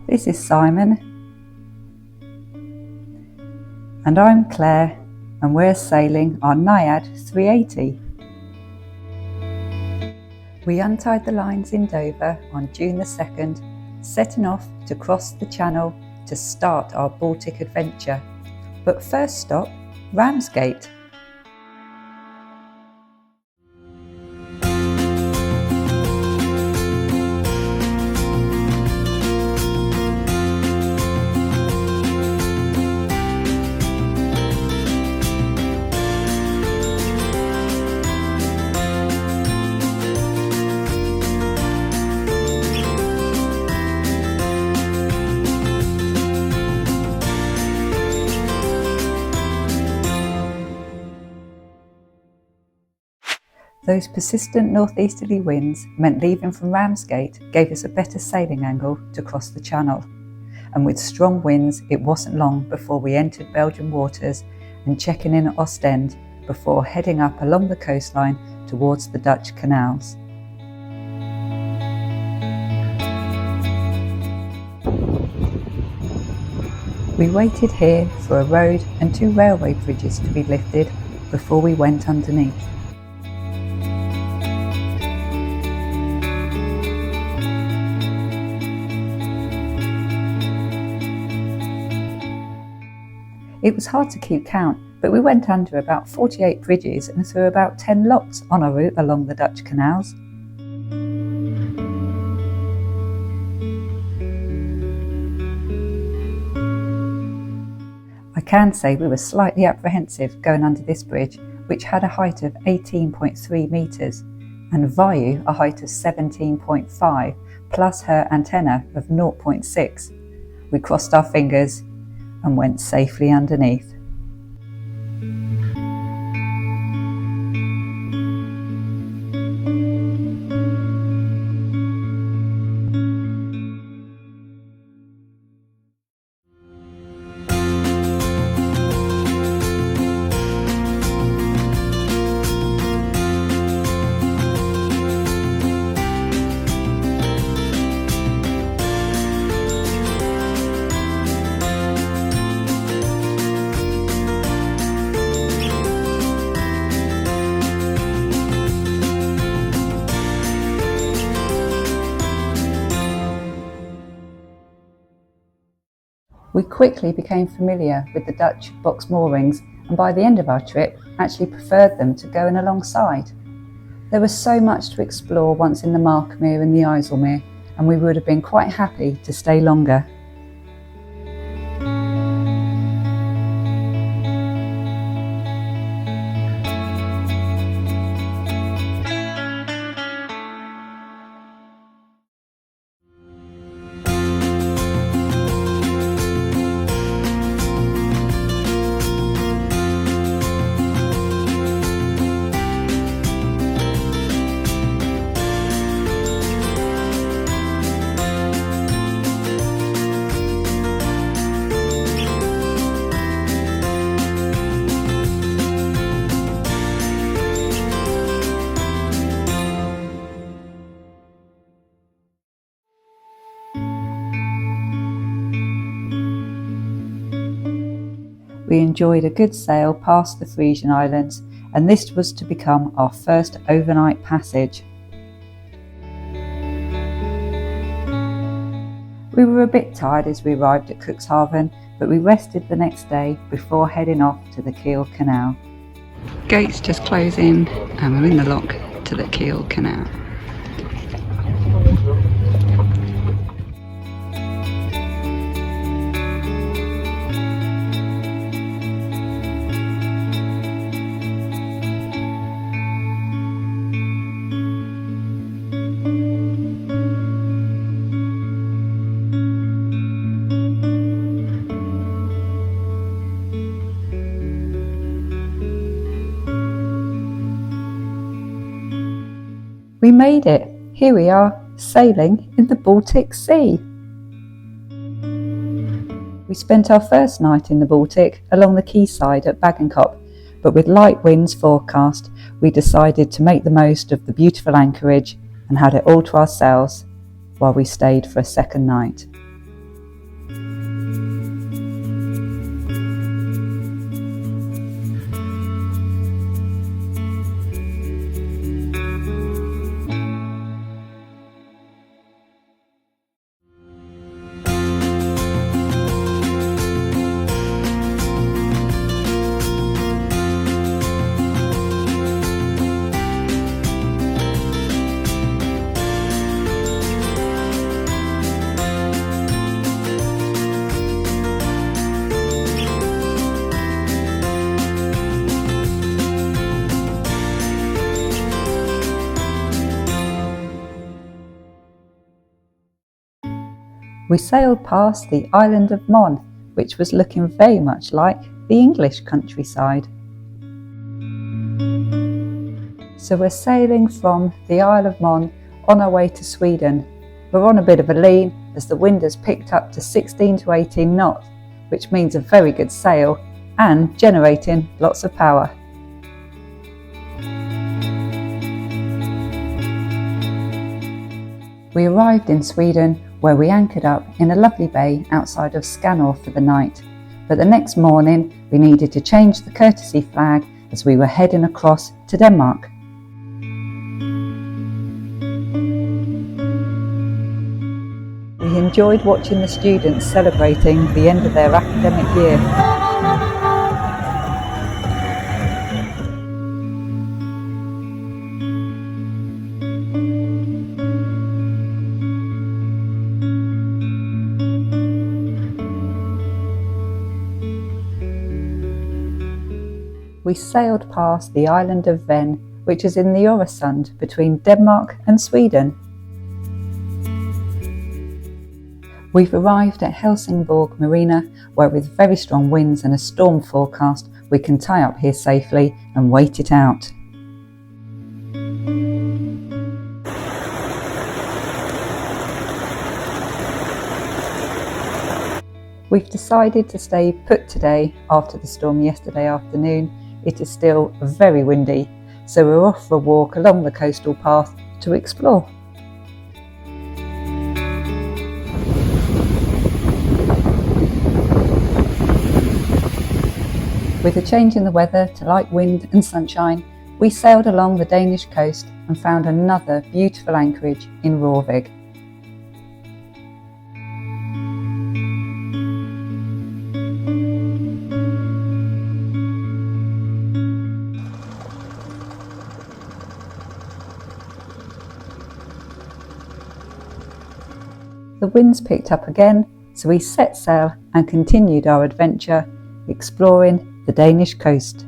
This is Simon. And I'm Claire, and we're sailing our Najad 380. We untied the lines in Dover on June the 2nd, setting off to cross the channel to start our Baltic adventure. But first stop, Ramsgate. Those persistent northeasterly winds meant leaving from Ramsgate gave us a better sailing angle to cross the channel. And with strong winds, it wasn't long before we entered Belgian waters and checking in at Ostend before heading up along the coastline towards the Dutch canals. We waited here for a road and 2 railway bridges to be lifted before we went underneath. It was hard to keep count, but we went under about 48 bridges and through about 10 locks on our route along the Dutch canals. I can say we were slightly apprehensive going under this bridge, which had a height of 18.3 metres and Vayu a height of 17.5 plus her antenna of 0.6. We crossed our fingers and went safely underneath. We quickly became familiar with the Dutch box moorings, and by the end of our trip actually preferred them to going alongside. There was so much to explore once in the Markmere and the IJsselmeer, and we would have been quite happy to stay longer. We enjoyed a good sail past the Frisian Islands, and this was to become our first overnight passage. We were a bit tired as we arrived at Cuxhaven, but we rested the next day before heading off to the Kiel Canal. Gates just closing and we're in the lock to the Kiel Canal. We made it. Here we are, sailing in the Baltic Sea. We spent our first night in the Baltic along the quayside at Bagenkop, but with light winds forecast, we decided to make the most of the beautiful anchorage and had it all to ourselves while we stayed for a second night. We sailed past the island of Mon, which was looking very much like the English countryside. So we're sailing from the Isle of Mon on our way to Sweden. We're on a bit of a lean as the wind has picked up to 16 to 18 knots, which means a very good sail and generating lots of power. We arrived in Sweden, where we anchored up in a lovely bay outside of Skanor for the night. But the next morning we needed to change the courtesy flag as we were heading across to Denmark. We enjoyed watching the students celebrating the end of their academic year. We sailed past the island of Ven, which is in the Öresund between Denmark and Sweden. We've arrived at Helsingborg Marina, where with very strong winds and a storm forecast, we can tie up here safely and wait it out. We've decided to stay put today after the storm yesterday afternoon. It is still very windy, so we're off for a walk along the coastal path to explore. With a change in the weather to light wind and sunshine, we sailed along the Danish coast and found another beautiful anchorage in Råvig. The winds picked up again, so we set sail and continued our adventure, exploring the Danish coast.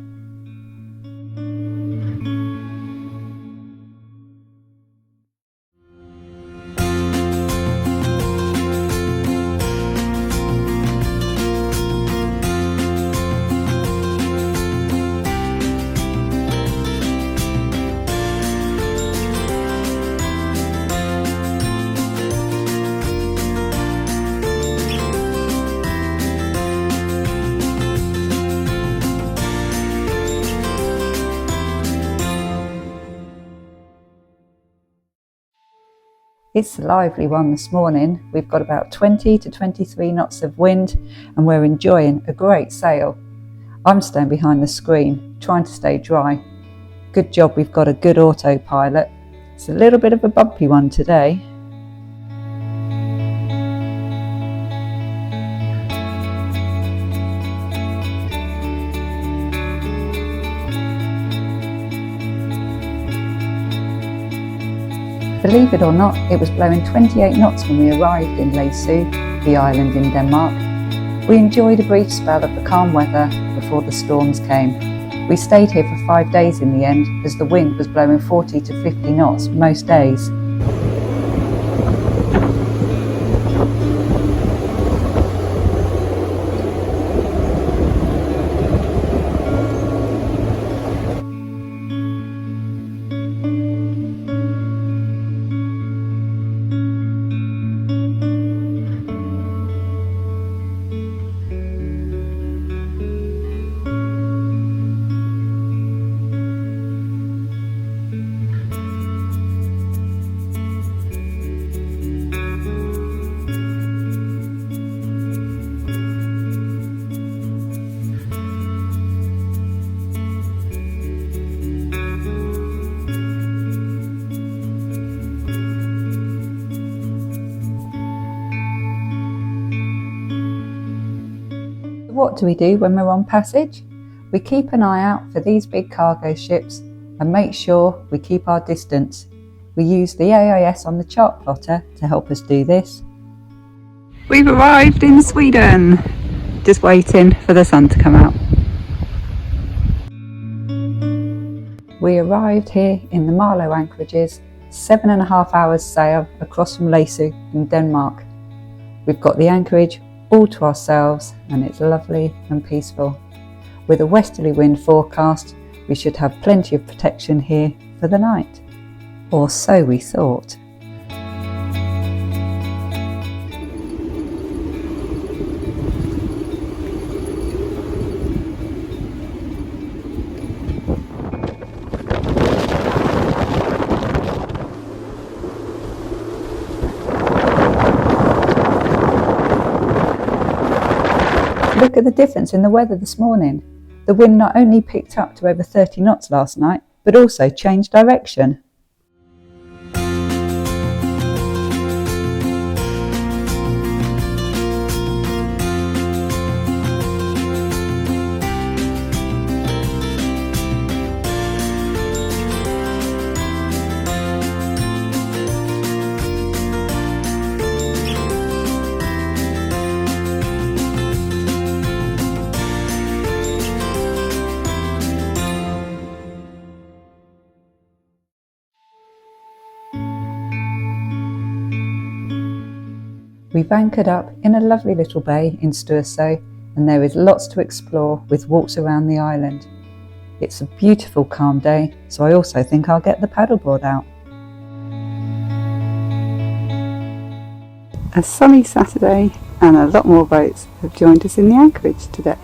It's a lively one this morning. We've got about 20 to 23 knots of wind and we're enjoying a great sail. I'm staying behind the screen, trying to stay dry. Good job we've got a good autopilot. It's a little bit of a bumpy one today. Believe it or not, it was blowing 28 knots when we arrived in Læsø, the island in Denmark. We enjoyed a brief spell of the calm weather before the storms came. We stayed here for 5 days in the end, as the wind was blowing 40 to 50 knots most days. What do we do when we're on passage? We keep an eye out for these big cargo ships and make sure we keep our distance. We use the AIS on the chart plotter to help us do this. We've arrived in Sweden, just waiting for the sun to come out. We arrived here in the Marlow anchorages, 7.5 hours sail across from Læsø in Denmark. We've got the anchorage all to ourselves and it's lovely and peaceful. With a westerly wind forecast, we should have plenty of protection here for the night. Or so we thought. Look at the difference in the weather this morning. The wind not only picked up to over 30 knots last night, but also changed direction. We've anchored up in a lovely little bay in Sturso, and there is lots to explore with walks around the island. It's a beautiful calm day, so I also think I'll get the paddleboard out. A sunny Saturday and a lot more boats have joined us in the anchorage today.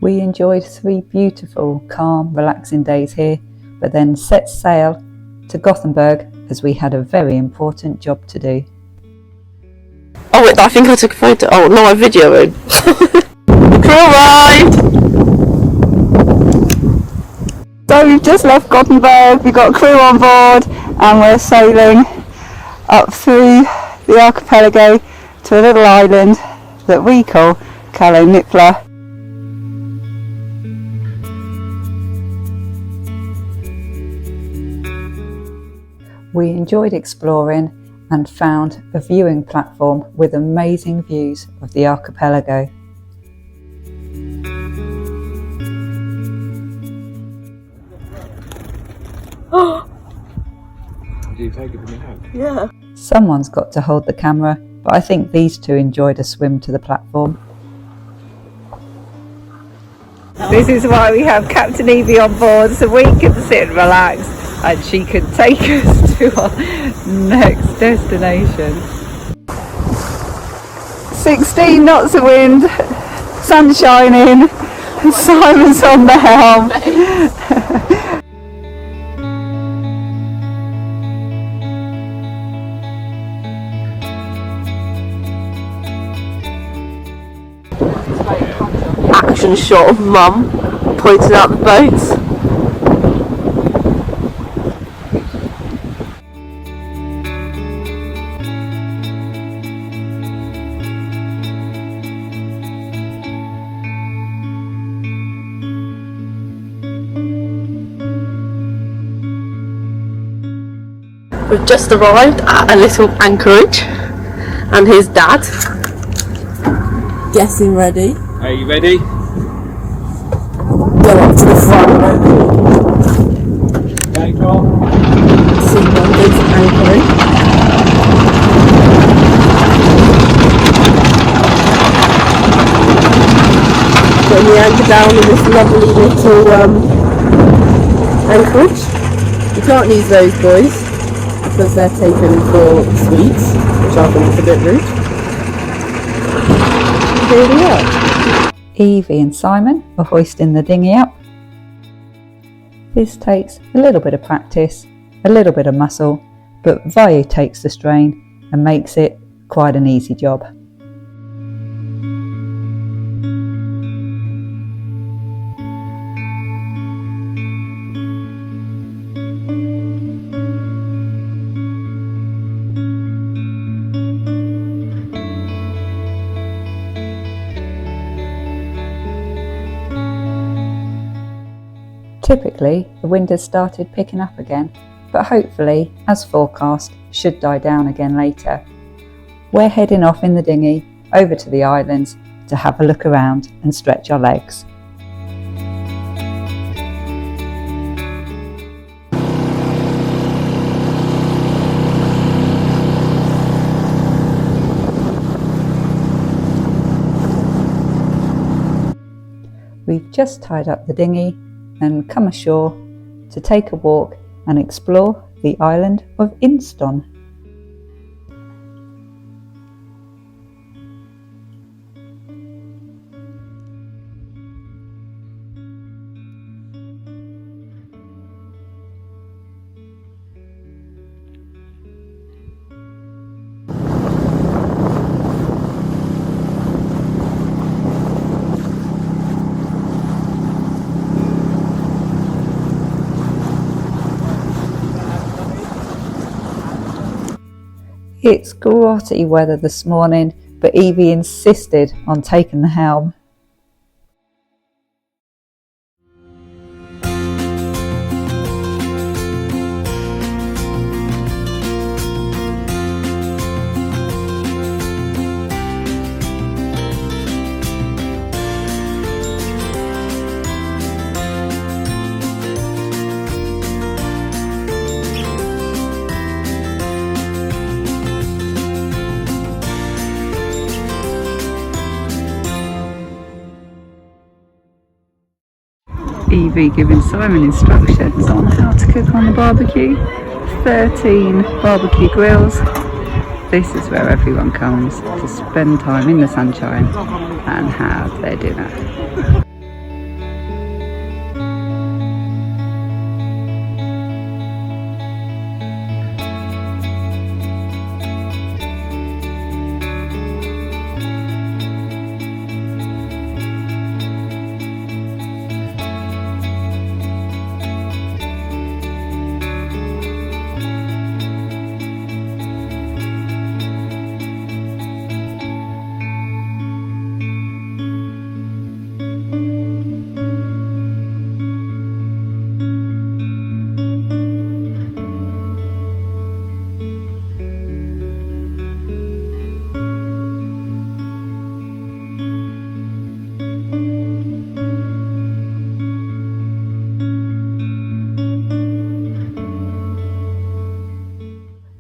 We enjoyed 3 beautiful, calm, relaxing days here, but then set sail to Gothenburg as we had a very important job to do. Oh wait, I think I took a photo. Oh no, I videoed. The crew arrived! So we've just left Gothenburg, we've got a crew on board and we're sailing up through the archipelago to a little island that we call Nipla. We enjoyed exploring and found a viewing platform with amazing views of the archipelago. Did you take it from your hand? Yeah. Someone's got to hold the camera, but I think these two enjoyed a swim to the platform. This is why we have Captain Evie on board, so we can sit and relax and she can take us to our next destination. 16 knots of wind, sun shining, and Simon's on the helm. Action shot of Mum pointing out the boats. We've just arrived at a little anchorage and his dad getting ready. Are you ready? Go up to the front. Take off. See Mum goes anchoring. Putting the anchor down in this lovely little anchorage. You can't use those boys because they're taken for sweets, which I think is a bit rude. Here we are. Evie and Simon are hoisting the dinghy up. This takes a little bit of practice, a little bit of muscle, but Vayu takes the strain and makes it quite an easy job. Typically, the wind has started picking up again, but hopefully, as forecast, should die down again later. We're heading off in the dinghy over to the islands to have a look around and stretch our legs. We've just tied up the dinghy and come ashore to take a walk and explore the island of Inston. It's grotty weather this morning, but Evie insisted on taking the helm. Evie giving Simon instructions on how to cook on the barbecue. 13 barbecue grills. This is where everyone comes to spend time in the sunshine and have their dinner.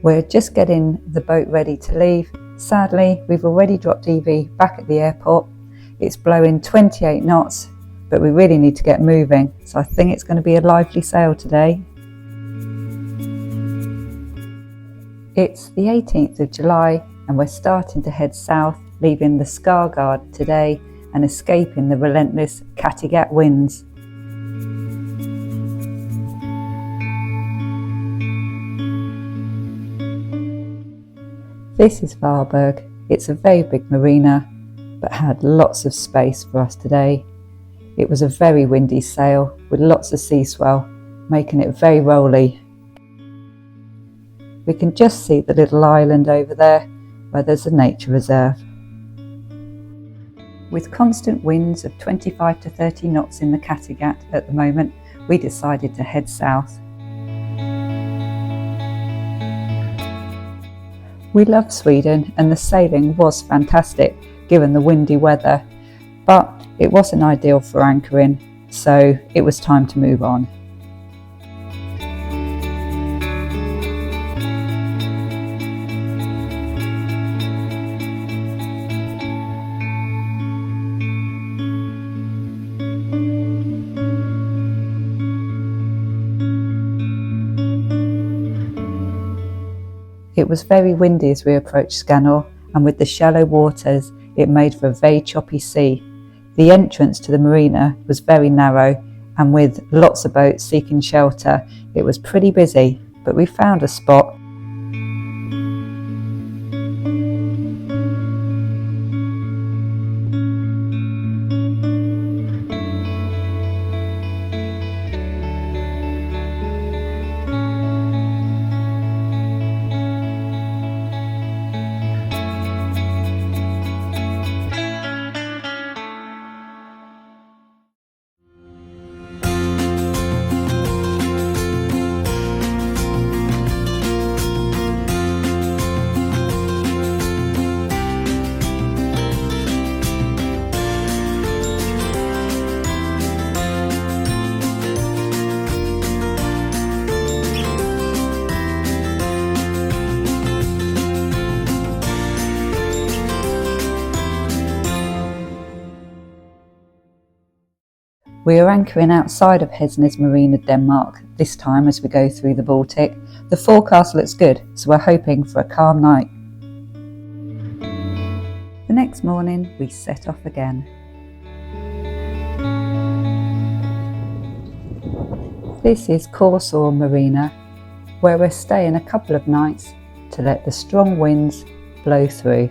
We're just getting the boat ready to leave. Sadly, we've already dropped Evie back at the airport. It's blowing 28 knots, but we really need to get moving, so I think it's going to be a lively sail today. It's the 18th of July and we're starting to head south, leaving the Skagerrak today and escaping the relentless Kattegat winds. This is Varberg. It's a very big marina, but had lots of space for us today. It was a very windy sail with lots of sea swell, making it very rolly. We can just see the little island over there where there's a nature reserve. With constant winds of 25 to 30 knots in the Kattegat at the moment, we decided to head south. We love Sweden and the sailing was fantastic given the windy weather, but it wasn't ideal for anchoring, so it was time to move on. It was very windy as we approached Skanor, and with the shallow waters, it made for a very choppy sea. The entrance to the marina was very narrow, and with lots of boats seeking shelter, it was pretty busy, but we found a spot. We are anchoring outside of Hesnes Marina, Denmark, this time as we go through the Baltic. The forecast looks good, so we're hoping for a calm night. The next morning we set off again. This is Korsor Marina, where we're staying a couple of nights to let the strong winds blow through.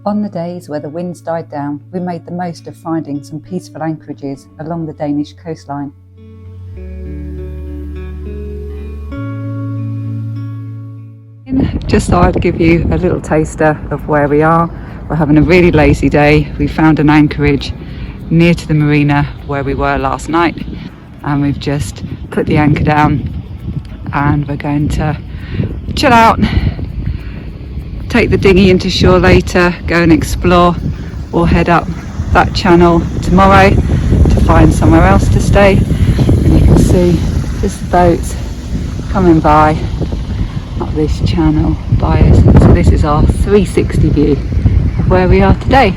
On the days where the winds died down, we made the most of finding some peaceful anchorages along the Danish coastline. Just thought I'd give you a little taster of where we are. We're having a really lazy day. We found an anchorage near to the marina where we were last night, and we've just put the anchor down and we're going to chill out, take the dinghy into shore later, go and explore, or head up that channel tomorrow to find somewhere else to stay. And you can see just the boats coming by up this channel by us. So this is our 360 view of where we are today.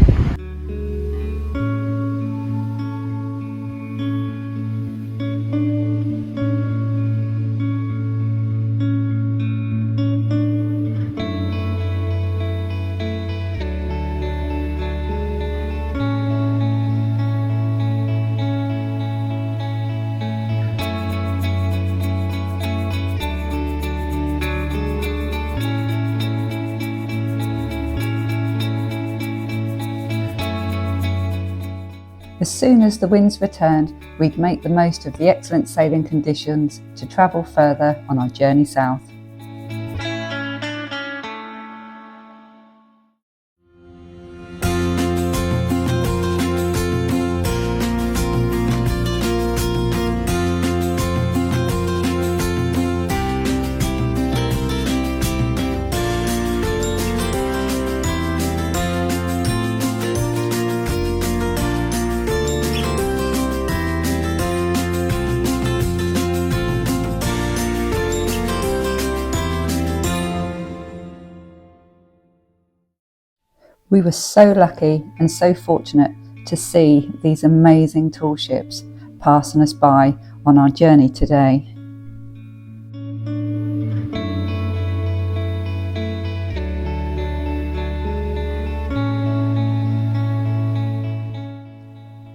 As soon as the winds returned, we'd make the most of the excellent sailing conditions to travel further on our journey south. We were so lucky and so fortunate to see these amazing tall ships passing us by on our journey today.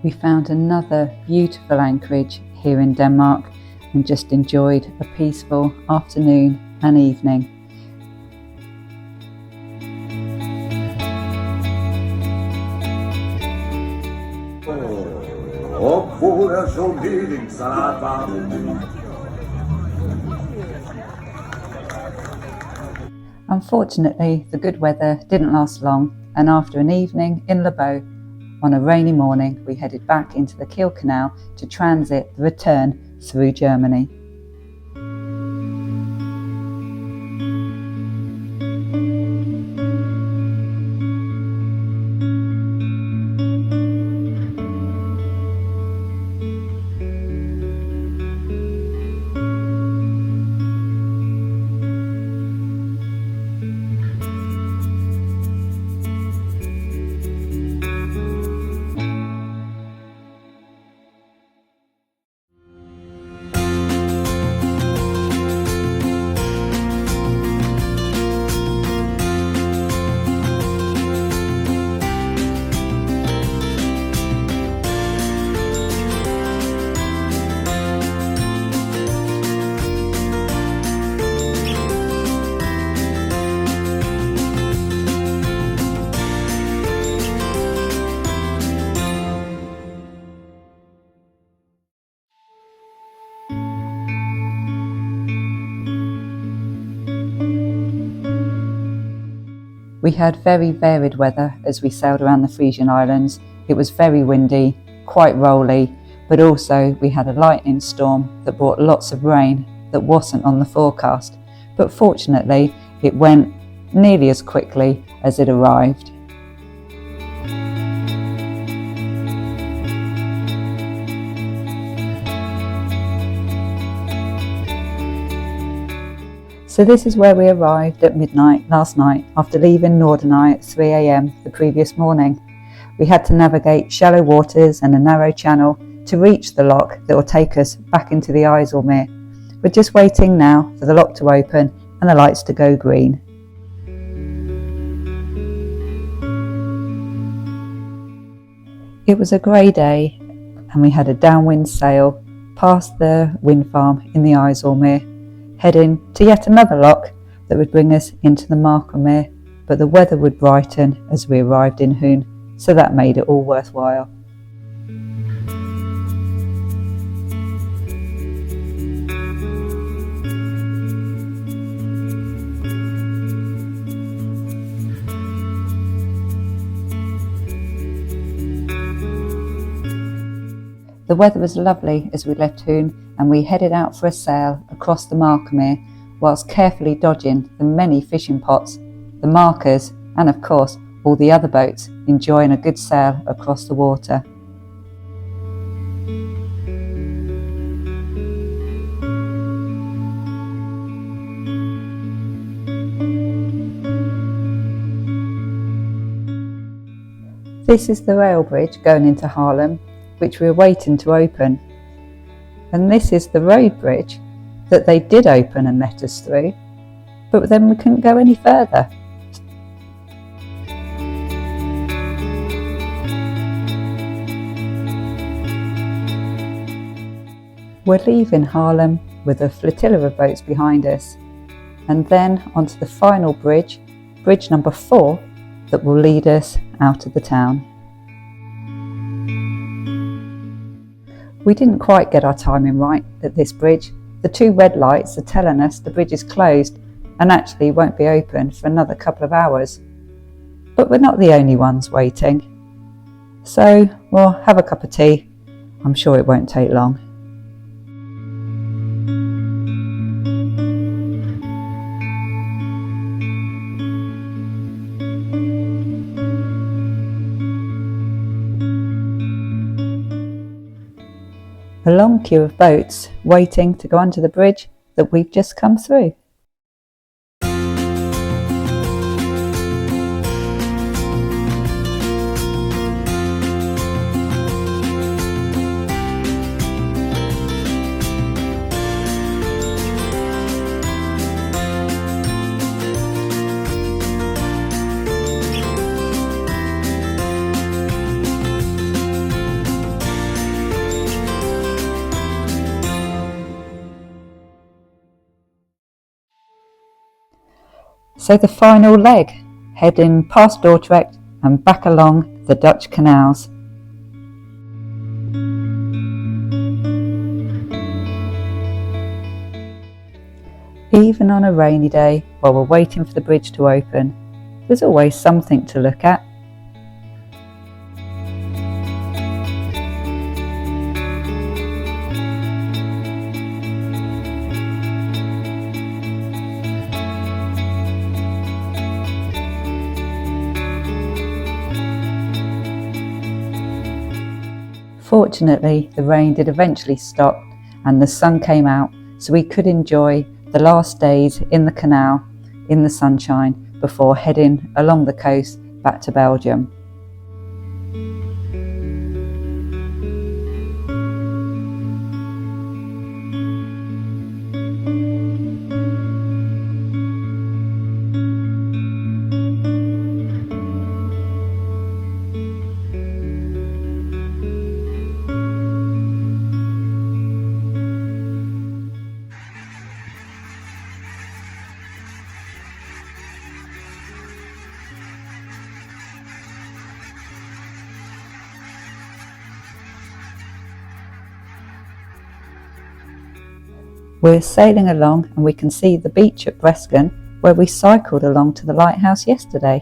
We found another beautiful anchorage here in Denmark and just enjoyed a peaceful afternoon and evening. Unfortunately, the good weather didn't last long, and after an evening in Labo, on a rainy morning, we headed back into the Kiel Canal to transit the return through Germany. We had very varied weather as we sailed around the Frisian Islands, It was very windy, quite rolly, but also we had a lightning storm that brought lots of rain that wasn't on the forecast, but fortunately it went nearly as quickly as it arrived. So this is where we arrived at midnight last night after leaving Norderney at 3 a.m. the previous morning. We had to navigate shallow waters and a narrow channel to reach the lock that will take us back into the IJsselmeer. We're just waiting now for the lock to open and the lights to go green. It was a grey day and we had a downwind sail past the wind farm in the IJsselmeer, heading to yet another lock that would bring us into the Markermeer, but the weather would brighten as we arrived in Hoon, so that made it all worthwhile. The weather was lovely as we left Hoon, and we headed out for a sail across the Markermeer whilst carefully dodging the many fishing pots, the markers and of course all the other boats enjoying a good sail across the water. This is the rail bridge going into Haarlem, which we are waiting to open. And this is the road bridge that they did open and let us through, but then we couldn't go any further. We're leaving Haarlem with a flotilla of boats behind us, and then onto the final bridge, bridge number 4, that will lead us out of the town. We didn't quite get our timing right at this bridge. The 2 red lights are telling us the bridge is closed and actually won't be open for another couple of hours. But we're not the only ones waiting. So we'll have a cup of tea. I'm sure it won't take long. A long queue of boats waiting to go under the bridge that we've just come through. So the final leg, heading past Dordrecht and back along the Dutch canals. Even on a rainy day, while we're waiting for the bridge to open, there's always something to look at. Fortunately, the rain did eventually stop and the sun came out, so we could enjoy the last days in the canal in the sunshine before heading along the coast back to Belgium. We're sailing along and we can see the beach at Bresken, where we cycled along to the lighthouse yesterday.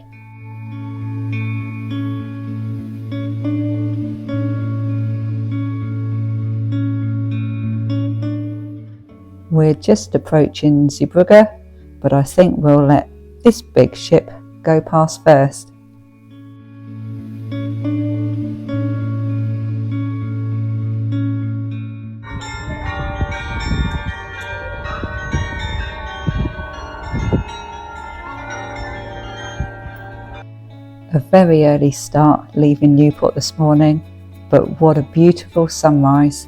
We're just approaching Zeebrugge, but I think we'll let this big ship go past first. A very early start leaving Newport this morning, but what a beautiful sunrise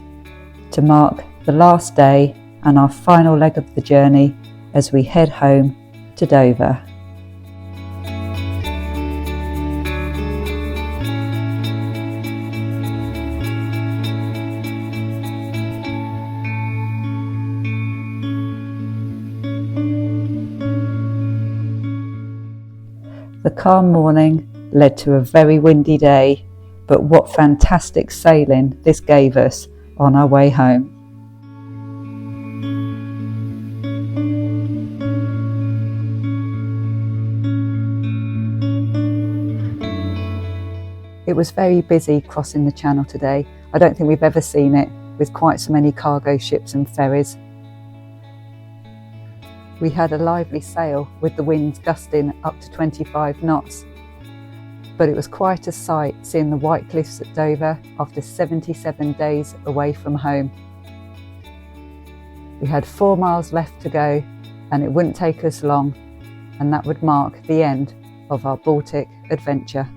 to mark the last day and our final leg of the journey as we head home to Dover. The calm morning led to a very windy day, but what fantastic sailing this gave us on our way home. It was very busy crossing the channel today. I don't think we've ever seen it with quite so many cargo ships and ferries. We had a lively sail with the winds gusting up to 25 knots. But it was quite a sight seeing the white cliffs at Dover after 77 days away from home. We had 4 miles left to go and it wouldn't take us long, and that would mark the end of our Baltic adventure.